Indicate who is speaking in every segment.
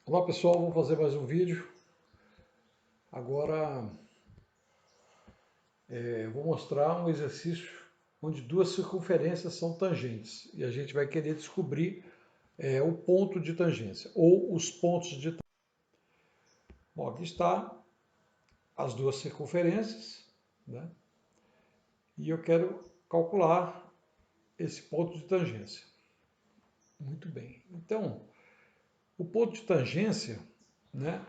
Speaker 1: Olá pessoal, vou fazer mais um vídeo. Agora eu vou mostrar um exercício onde duas circunferências são tangentes e a gente vai querer descobrir o ponto de tangência ou os pontos de tangência. Bom, aqui está as duas circunferências, né? E eu quero calcular esse ponto de tangência. Muito bem. Então, o ponto de tangência, né?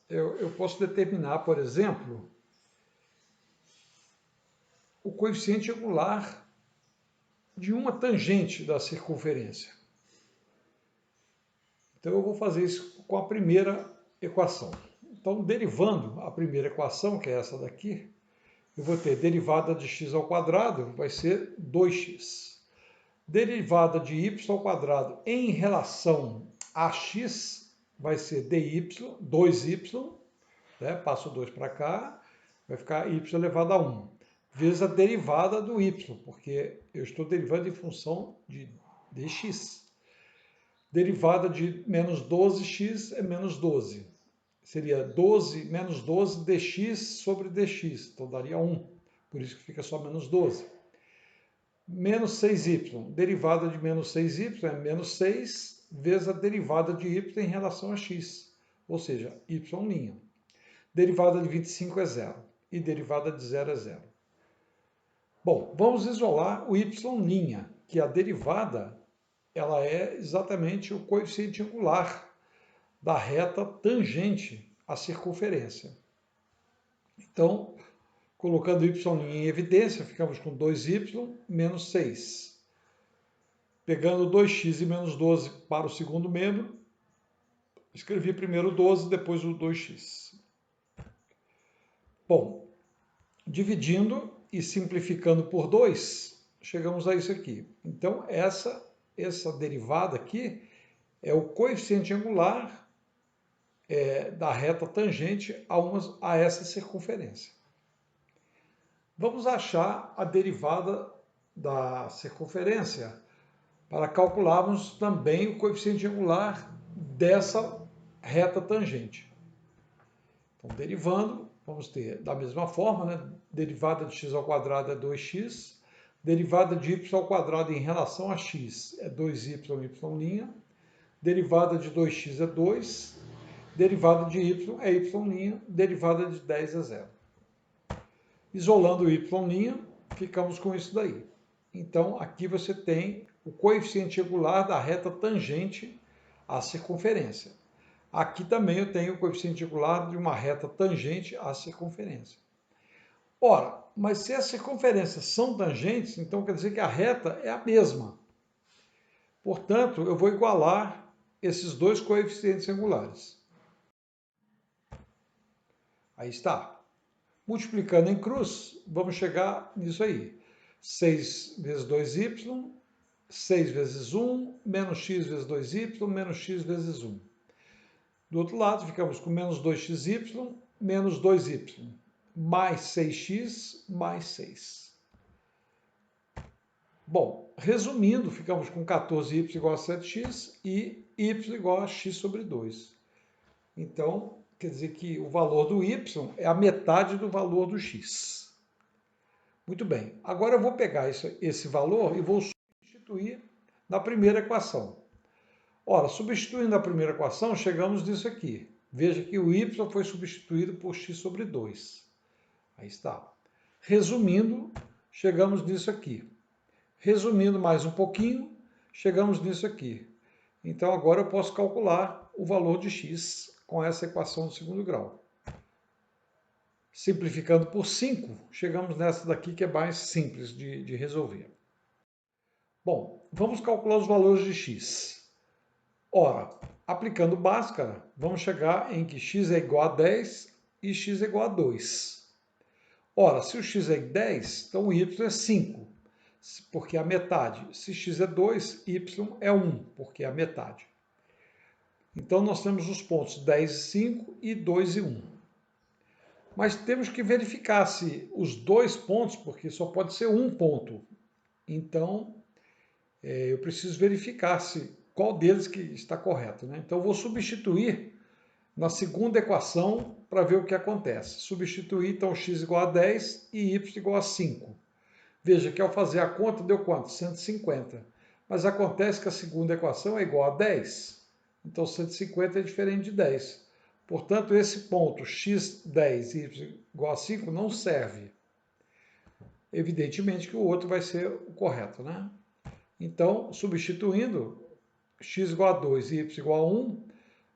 Speaker 1: Eu posso determinar, por exemplo, o coeficiente angular de uma tangente da circunferência. Então eu vou fazer isso com a primeira equação. Então, derivando a primeira equação, que é essa daqui, eu vou ter derivada de x ao quadrado, vai ser 2x. Derivada de y ao quadrado em relação a x, vai ser dy, 2y, né? Passo o 2 para cá, vai ficar y elevado a 1, vezes a derivada do y, porque eu estou derivando em função de dx. Derivada de menos 12x é menos 12. Seria 12 menos 12 dx sobre dx, então daria 1. Por isso que fica só menos 12. Menos 6y. Derivada de menos 6y é menos 6 vezes a derivada de y em relação a x, ou seja, y'. Derivada de 25 é zero e derivada de 0 é zero. Bom, vamos isolar o y', que a derivada ela é exatamente o coeficiente angular da reta tangente à circunferência. Então, colocando y' em evidência, ficamos com 2y menos 6. Pegando 2x e menos 12 para o segundo membro, escrevi primeiro o 12, depois o 2x. Bom, dividindo e simplificando por 2, chegamos a isso aqui. Então, essa derivada aqui é o coeficiente angular da reta tangente a essa circunferência. Vamos achar a derivada da circunferência para calcularmos também o coeficiente angular dessa reta tangente. Então, derivando, vamos ter da mesma forma, né? Derivada de x ao quadrado é 2x, derivada de y ao quadrado em relação a x é 2y, y', derivada de 2x é 2, derivada de y é y', derivada de 10 é 0. Isolando o y', ficamos com isso daí. Então, aqui você tem o coeficiente angular da reta tangente à circunferência. Aqui também eu tenho o coeficiente angular de uma reta tangente à circunferência. Ora, mas se as circunferências são tangentes, então quer dizer que a reta é a mesma. Portanto, eu vou igualar esses dois coeficientes angulares. Aí está. Multiplicando em cruz, vamos chegar nisso aí. 6 vezes 2y, 6 vezes 1, menos x vezes 2y, menos x vezes 1. Do outro lado, ficamos com menos 2xy, menos 2y, mais 6x, mais 6. Bom, resumindo, ficamos com 14y igual a 7x e y igual a x sobre 2. Então, quer dizer que o valor do y é a metade do valor do x. Muito bem, agora eu vou pegar esse valor e vou substituir na primeira equação. Ora, substituindo a primeira equação, chegamos nisso aqui. Veja que o y foi substituído por x sobre 2. Aí está. Resumindo, chegamos nisso aqui. Resumindo mais um pouquinho, chegamos nisso aqui. Então, agora eu posso calcular o valor de x com essa equação do segundo grau. Simplificando por 5, chegamos nessa daqui que é mais simples de resolver. Bom, vamos calcular os valores de x. Ora, aplicando Bhaskara, vamos chegar em que x é igual a 10 e x é igual a 2. Ora, se o x é 10, então o y é 5, porque é a metade. Se x é 2, y é 1, porque é a metade. Então, nós temos os pontos 10 e 5 e 2 e 1. Mas temos que verificar se os dois pontos, porque só pode ser um ponto. Então, eu preciso verificar se qual deles que está correto, né? Então, eu vou substituir na segunda equação para ver o que acontece. Substituir, então, x igual a 10 e y igual a 5. Veja que ao fazer a conta deu quanto? 150. Mas acontece que a segunda equação é igual a 10. Então, 150 é diferente de 10. Portanto, esse ponto x10 e y igual a 5 não serve. Evidentemente que o outro vai ser o correto, né? Então, substituindo, x igual a 2 e y igual a 1,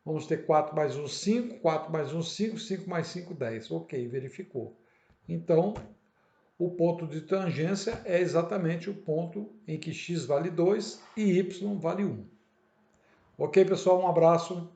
Speaker 1: vamos ter 4 mais 1, 5, 4 mais 1, 5, 5 mais 5, 10. Ok, verificou. Então, o ponto de tangência é exatamente o ponto em que x vale 2 e y vale 1. Ok, pessoal? Um abraço.